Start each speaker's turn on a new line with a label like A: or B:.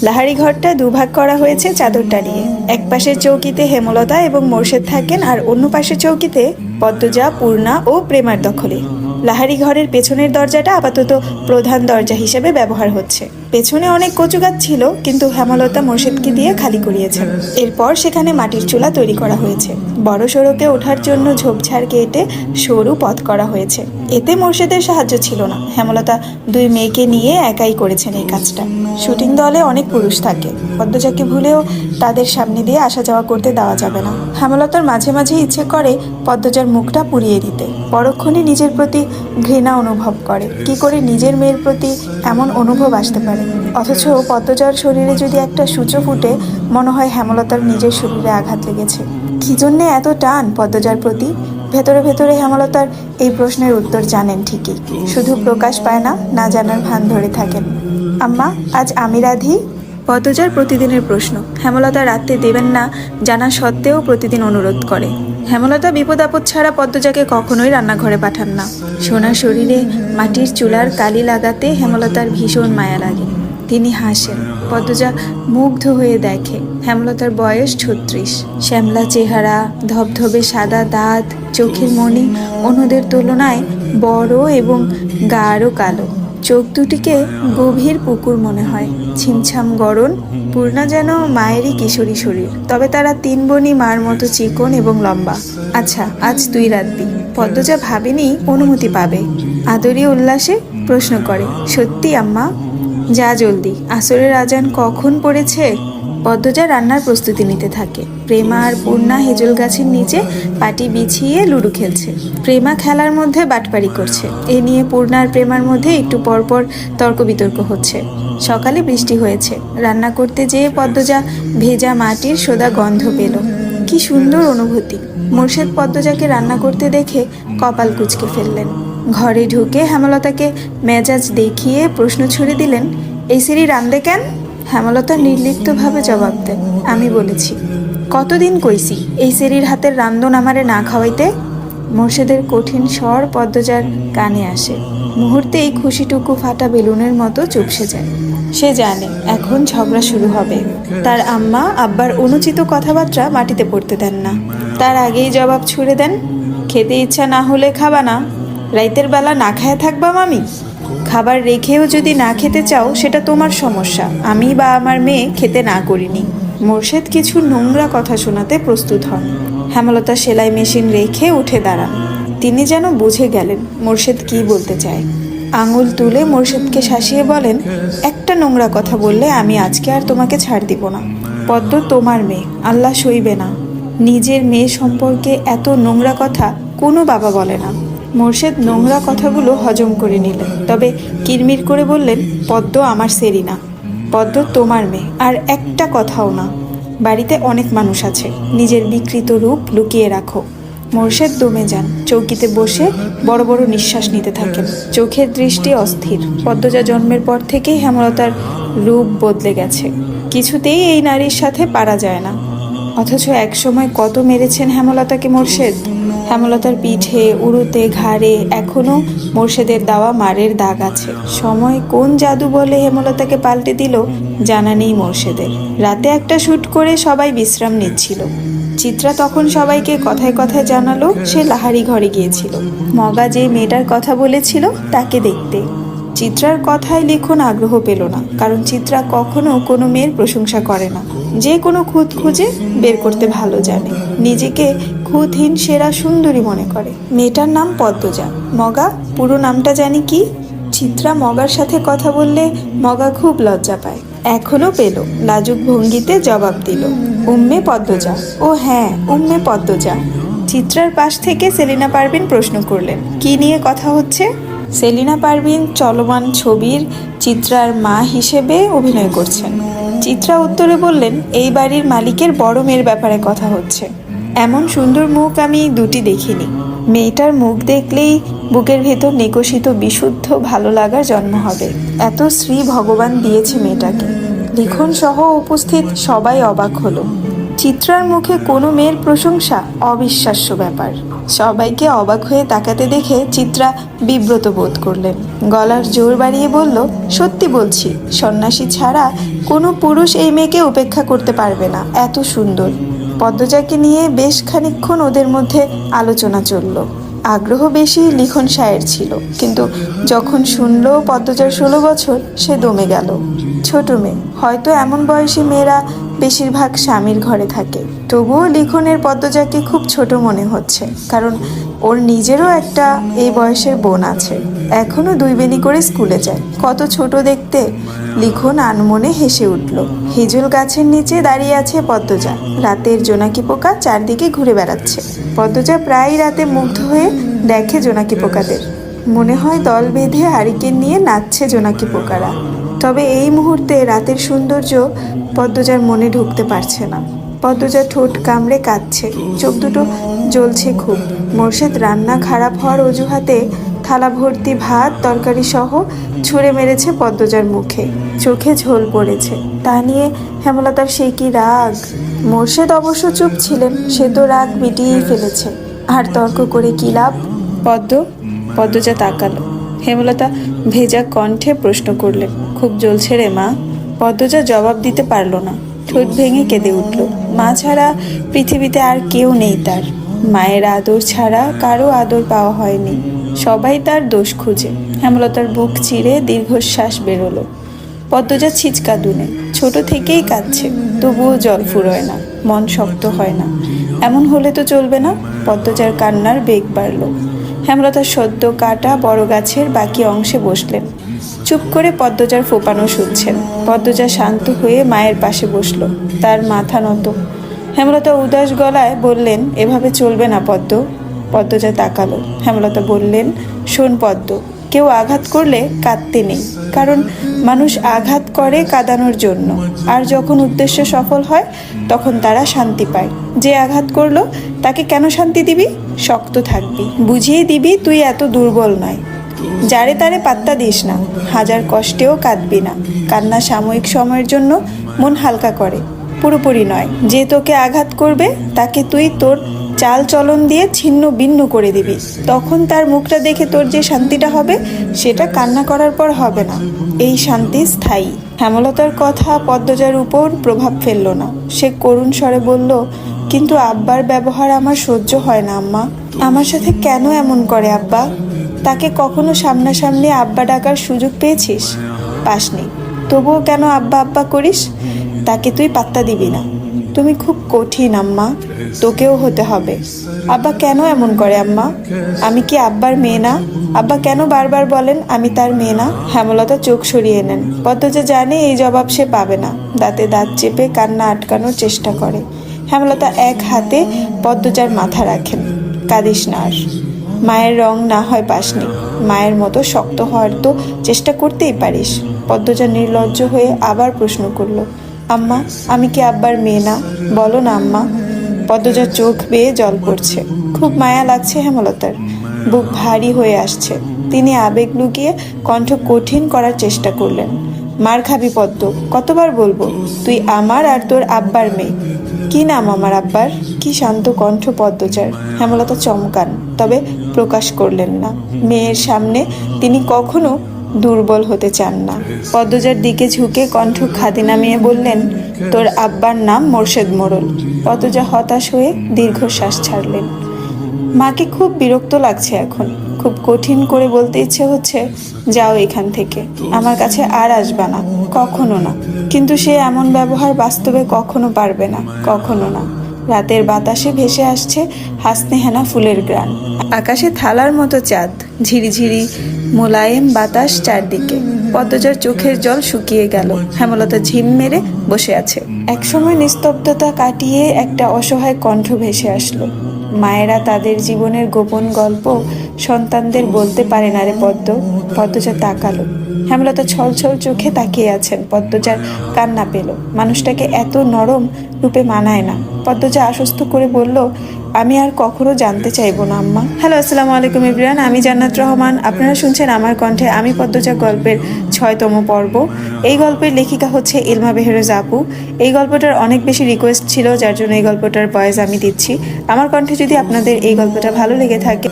A: লাহারি ঘরটা দুভাগ করা হয়েছে চাদরটা নিয়ে। এক পাশের চৌকিতে হেমলতা এবং মোর্শেদ থাকেন, আর অন্য পাশের চৌকিতে পদ্মজা, পূর্ণা ও প্রেমার দখলে। লাহারি ঘরের পেছনের দরজাটা আপাতত প্রধান দরজা হিসেবে ব্যবহার হচ্ছে। পেছনে অনেক কচু গাছ ছিল, কিন্তু হেমলতা মোর্শেদকে দিয়ে খালি করিয়েছেন। এরপর সেখানে মাটির চুলা তৈরি করা হয়েছে। বড় সড়কে ওঠার জন্য ঝোপঝাড় কেটে সরু পথ করা হয়েছে। এতে মোর্শেদের সাহায্য ছিল না, হেমলতা দুই মেয়েকে নিয়ে একাই করেছেন এই কাজটা। শুটিং দলে অনেক পুরুষ থাকে, পদ্মজাকে ভুলেও তাদের সামনে দিয়ে আসা যাওয়া করতে দেওয়া যাবে না। হেমলতার মাঝে মাঝে ইচ্ছে করে পদ্মজার মুখটা পুড়িয়ে দিতে। পরক্ষণে নিজের প্রতি ঘৃণা অনুভব করে। কি করে নিজের মেয়ের প্রতি এমন অনুভব আসতে পারে? অথচ পদ্মজার শরীরে যদি একটা সূচো ফুটে, মনে হয় হেমলতার নিজের শরীরে আঘাত লেগেছে। কি জন্যে এত টান পদ্মজার প্রতি? ভেতরে ভেতরে হেমলতার এই প্রশ্নের উত্তর জানেন ঠিকই, শুধু প্রকাশ পায় না, না জানার ভান ধরে থাকেন। আম্মা, আজ আমি রাঁধি? পদ্মজার প্রতিদিনের প্রশ্ন। হেমলতা রাঁধতে দেবেন না জানা সত্ত্বেও প্রতিদিন অনুরোধ করে। হেমলতা বিপদ আপদ ছাড়া পদ্মজাকে কখনোই রান্নাঘরে পাঠান না। সোনা শরীরে মাটির চুলার কালি লাগাতে হেমলতার ভীষণ মায়া লাগে। তিনি হাসেন। পদ্মজা মুগ্ধ হয়ে দেখে হেমলতার বয়স 36। শ্যামলা চেহারা, ধবধবে সাদা দাঁত, চোখের মণি অন্যদের তুলনায় বড় এবং গাঢ় কালো। চোখ দুটিকে গভীর পুকুর মনে হয়। ছিমছাম গড়ন। পূর্ণা যেন মায়েরই কিশোরী শরীর, তবে তারা তিন বোনই মার মতো চিকন এবং লম্বা। আচ্ছা, আজ তুই রাঁধবি। পদ্মজা ভাবেনি অনুমতি পাবে। আদরি উল্লাসে প্রশ্ন করে, সত্যি আম্মা? যা জলদি, আসরের আজান কখন পড়েছে? পদ্মজা রান্নার প্রস্তুতি নিতে থাকে। প্রেমা আর পূর্ণা হেজল গাছের নিচে পাটি বিছিয়ে লুডো খেলছে। প্রেমা খেলার মধ্যে বাটপারি করছে। এ নিয়ে পূর্ণা আর প্রেমার মধ্যে একটু পরপর তর্ক বিতর্ক হচ্ছে। সকালে বৃষ্টি হয়েছে। রান্না করতে যেয়ে পদ্মজা ভেজা মাটির সোদা গন্ধ পেল। কি সুন্দর অনুভূতি! মোর্শেদ পদ্মজাকে রান্না করতে দেখে কপাল কুঁচকে ফেললেন। ঘরে ঢুকে হেমলতাকে মেজাজ দেখিয়ে প্রশ্ন ছুড়ে দিলেন, এই সেরি রান্দে কেন? হেমলতা নির্লিপ্তভাবে জবাব দেন, আমি বলেছি। কতদিন কইছি এই সেরির হাতের রান্ধন আমারে না খাওয়াইতে? মোর্শেদের কঠিন স্বর পদ্মজার কানে আসে। মুহূর্তেই খুশিটুকু ফাটা বেলুনের মতো চুপসে যায়। সে জানে এখন ঝগড়া শুরু হবে। তার আম্মা আব্বার অনুচিত কথাবার্তা মাটিতে পড়তে দেন না। তার আগেই জবাব ছুড়ে দেন, খেতে ইচ্ছা না হলে খাবা না? রাইতের বেলা না খায় থাকবা মামি? খাবার রেখেও যদি না খেতে চাও সেটা তোমার সমস্যা, আমি বা আমার মেয়ে খেতে না করিনি। মোর্শেদ কিছু নোংরা কথা শোনাতে প্রস্তুত হন। হেমলতা সেলাই মেশিন রেখে উঠে দাঁড়ান। তিনি যেন বুঝে গেলেন মোর্শেদ কি বলতে চায়। আঙুল তুলে মোর্শেদকে শাসিয়ে বলেন, একটা নোংরা কথা বললে আমি আজকে আর তোমাকে ছাড় দিব না। পদ্ম তোমার মেয়ে, আল্লাহ সইবে না। নিজের মেয়ে সম্পর্কে এত নোংরা কথা কোনো বাবা বলে না। মোর্শেদ নোংরা কথাগুলো হজম করে নিলেন, তবে কিরমির করে বললেন, পদ্ম আমার সেরি না। পদ্ম তোমার মেয়ে, আর একটা কথাও না। বাড়িতে অনেক মানুষ আছে, নিজের বিকৃত রূপ লুকিয়ে রাখো। মোর্শেদ দমে যান। চৌকিতে বসে বড় বড় নিঃশ্বাস নিতে থাকেন। চোখের দৃষ্টি অস্থির। পদ্মজা জন্মের পর থেকেই হেমলতার রূপ বদলে গেছে। কিছুতেই এই নারীর সাথে পারা যায় না। অথচ একসময় কত মেরেছেন হেমলতাকে মোর্শেদ। হেমলতার পিঠে, উরুতে, ঘাড়ে এখনো মোর্শেদের দেওয়া মারের দাগ আছে। সময় কোন জাদু বলে হেমলতাকে পাল্টে দিল জানা নেই মোর্শেদের। রাতে একটা শ্যুট করে সবাই বিশ্রাম নিচ্ছিল। চিত্রা তখন সবাইকে কথায় কথায় জানালো সে লাহারি ঘরে গিয়েছিল মগা যে মেয়েটার কথা বলেছিল তাকে দেখতে। চিত্রার কথায় লিখন আগ্রহ পেল না, কারণ চিত্রা কখনো কোনো মেয়ের প্রশংসা করে না। যে কোনো খুঁত খুঁজে বের করতে ভালো জানে। নিজেকে খুঁতহীন সেরা সুন্দরী মনে করে। মেয়েটার নাম পদ্মজা। মগা পুরো নামটা জানি কি? চিত্রা মগার সাথে কথা বললে মগা খুব লজ্জা পায়। এখনো পেল। লাজুক ভঙ্গিতে জবাব দিল, উম্মে পদ্মজা। ও হ্যাঁ, উম্মে পদ্মজা। চিত্রার পাশ থেকে সেলিনা পারভিন প্রশ্ন করলেন, কি নিয়ে কথা হচ্ছে? সেলিনা পারভিন চলমান ছবির চিত্রার মা হিসেবে অভিনয় করছেন। চিত্রা উত্তরে বললেন, এই বাড়ির মালিকের বড় মেয়ের ব্যাপারে কথা হচ্ছে। এমন সুন্দর মুখ আমি দুটি দেখিনি। মেয়েটার মুখ দেখলেই বুকের ভেতর নিকষিত বিশুদ্ধ ভালো লাগার জন্ম হবে। এত শ্রী ভগবান দিয়েছে মেয়েটাকে। লিখন সহ উপস্থিত সবাই অবাক হলো। চিত্রার মুখে কোনো মেয়ের প্রশংসা অবিশ্বাস্য ব্যাপার। সবাইকে অবাক হয়ে তাকাতে দেখে চিত্রা বিব্রত বোধ করলেন। গলার জোর বাড়িয়ে বলল, সত্যি বলছি, সন্ন্যাসী ছাড়া কোনো পুরুষ এই মেয়েকে উপেক্ষা করতে পারবে না, এত সুন্দর। পদ্মজাকে নিয়ে বেশ খানিকক্ষণ ওদের মধ্যে আলোচনা চলল। আগ্রহ বেশি লিখন সায়ের ছিল, কিন্তু যখন শুনল পদ্মজার 16 বছর, সে দমে গেল। ছোট মেয়ে, হয়তো এমন বয়সী মেয়েরা বেশিরভাগ স্বামীর ঘরে থাকে। তবুও লিখনের পদ্মজাকে খুব ছোট মনে হচ্ছে, কারণ ওর নিজেরও একটা এই বয়সের বোন আছে, এখনো 2 বেনি করে স্কুলে যায়। কত ছোট দেখতে। লিখন আনমনে হেসে উঠল। হিজল গাছের নিচে দাঁড়িয়ে আছে পদ্মজা। রাতের জোনাকি পোকা চারদিকে ঘুরে বেড়াচ্ছে। পদ্মজা প্রায় রাতে মুগ্ধ হয়ে দেখে জোনাকি পোকাদের। মনে হয় দল বেঁধে হারিকেন নিয়ে নাচছে জোনাকি পোকারা। তবে এই মুহূর্তে রাতের সৌন্দর্য পদ্মজার মনে ঢুকতে পারছে না। পদ্মজা ঠোঁট কামড়ে কাঁদছে, চোখ দুটো জ্বলছে খুব। মোর্শেদ রান্না খারাপ হওয়ার অজুহাতে থালা ভর্তি ভাত তরকারি সহ ছুঁড়ে মেরেছে পদ্মজার মুখে। চোখে ঝোল পড়েছে। তা নিয়ে হেমলতার সে কি রাগ। মোর্শেদ অবশ্য চুপ ছিলেন, সে তো রাগ মিটিয়েই ফেলেছে। আর তর্ক করে কি লাভ? পদ্মজা তাকালো। হেমলতা ভেজা কণ্ঠে প্রশ্ন করলেন, খুব জ্বলছে রে মা? পদ্মজা জবাব দিতে পারল না, ঠোঁট ভেঙে কেঁদে উঠল। মা ছাড়া পৃথিবীতে আর কেউ নেই তার। মায়ের আদর ছাড়া কারো আদর পাওয়া হয়নি, সবাই তার দোষ খুঁজে। হেমলতার বুক চিরে দীর্ঘশ্বাস বেরোলো। পদ্মজা ছিচকা দুনে, ছোট থেকেই কাঁদছে, তবুও জল ফুরোয় না, মন শক্ত হয় না। এমন হলে তো চলবে না। পদ্মজার কান্নার বেগ বাড়ল। হেমলতা সদ্য কাটা বড় গাছের বাকি অংশে বসলেন। চুপ করে পদ্মজার ফোপানো শুনছেন। পদ্মজা শান্ত হয়ে মায়ের পাশে বসলো, তার মাথা নত। হেমলতা উদাস গলায় বললেন, এভাবে চলবে না পদ্ম। পদ্মজা তাকালো। হেমলতা বললেন, শোন পদ্ম, কেউ আঘাত করলে কাঁদতে নেই, কারণ মানুষ আঘাত করে কাঁদানোর জন্য, আর যখন উদ্দেশ্য সফল হয় তখন তারা শান্তি পায়। যে আঘাত করলো তাকে কেন শান্তি দিবি? শক্ত থাকবি, বুঝিয়ে দিবি তুই এত দুর্বল নয়। যারে তারে পাত্তা দিস না, হাজার কষ্টেও কাঁদবি না। কান্না সাময়িক সময়ের জন্য মন হালকা করে, পুরোপুরি নয়। যে তোকে আঘাত করবে তাকে তুই তোর চাল চলন দিয়ে ছিন্ন ভিন্ন করে দিবি। তখন তার মুখটা দেখে তোর যে শান্তিটা হবে, সেটা কান্না করার পর হবে না। এই শান্তি স্থায়ী। হেমলতার কথা পদ্মজার উপর প্রভাব ফেলল না। সে করুণ স্বরে বলল, কিন্তু আব্বার ব্যবহার আমার সহ্য হয় না আম্মা। আমার সাথে কেন এমন করে আব্বা? তাকে কখনো সামনাসামনি আব্বা ডাকার সুযোগ পেয়েছিস? পাসনি। তবুও কেন আব্বা আব্বা করিস? তাকে তুই পাত্তা দিবি না। তুমি খুব কঠিন আম্মা, তোকেও হতে হবে। আব্বা কেন এমন করে আম্মা? আমি কি আব্বার মেয়ে না? আব্বা কেন বারবার বলেন আমি তার মেয়ে না? হেমলতা চোখ সরিয়ে নেন। পদ্মজা জানে এই জবাব সে পাবে না। দাঁতে দাঁত চেপে কান্না আটকানোর চেষ্টা করে। হেমলতা এক হাতে পদ্মজার মাথা রাখেন। কাঁদিস না আর। মায়ের রং না হয় পাসনি, মায়ের মতো শক্ত হওয়ার তো চেষ্টা করতেই পারিস। পদ্মজা নির্লজ্জ হয়ে আবার প্রশ্ন করল, আম্মা আমি কি আব্বার মেয়ে না? বলো না আম্মা। পদ্মজার চোখ বেয়ে জল পড়ছে। খুব মায়া লাগছে হেমলতার। বুক ভারী হয়ে আসছে। তিনি আবেগ লুকিয়ে কণ্ঠ কঠিন করার চেষ্টা করলেন। মার খাবি পদ্ম, কতবার বলবো তুই আমার আর তোর আব্বার মেয়ে। কি নাম আমার আব্বার? কি শান্ত কণ্ঠ পদ্মজার। হেমলতা চমকান, তবে প্রকাশ করলেন না। মেয়ের সামনে তিনি কখনো দুর্বল হতে চান না। পদ্মজার দিকে ঝুঁকে কণ্ঠ খাদে নামিয়ে বললেন, তোর আব্বার নাম মোর্শেদ মোড়ল। পদ্মজা হতাশ হয়ে দীর্ঘশ্বাস ছাড়লেন। মাকে খুব বিরক্ত লাগছে এখন। খুব কঠিন করে বলতে ইচ্ছে হচ্ছে, যাও এখান থেকে, আমার কাছে আর আসবা না, কখনো না। কিন্তু সে এমন ব্যবহার বাস্তবে কখনো পারবে না, কখনো না। রাতের বাতাসে ভেসে আসছে হাসনেহেনা ফুলের গ্রান। আকাশে থালার মতো চাঁদ, ঝিরিঝিরি মোলায়েম বাতাস চারদিকে। পদ্মজার চোখের জল শুকিয়ে গেল। হেমলতা ঝিম মেরে বসে আছে। একসময় নিস্তব্ধতা কাটিয়ে একটা অসহায় কণ্ঠ ভেসে আসলো। মায়েরা তাদের জীবনের গোপন গল্প সন্তানদের বলতে পারে না রে পদ্ম। পদ্মজা তাকালো। হেমলতা ছলছল চোখে তাকিয়ে আছেন। পদ্মজার কান্না পেল। মানুষটাকে এত নরম রূপে মানায় না। পদ্মজা আশ্বস্ত করে বলল, আমি আর কখনো জানতে চাইবো না আম্মা। হ্যালো, আসসালামু আলাইকুম এভরিওয়ান, আমি জান্নাত রহমান। আপনারা শুনছেন আমার কণ্ঠে আমি পদ্মজা গল্পের 6তম পর্ব। এই গল্পের লেখিকা হচ্ছে ইলমা বেহরোজ আপু। এই গল্পটার অনেক বেশি রিকোয়েস্ট হচ্ছিল, যার জন্য এই গল্পটার ভয়েস আমি দিচ্ছি। আমার কণ্ঠে যদি আপনাদের এই গল্পটা ভালো লেগে থাকে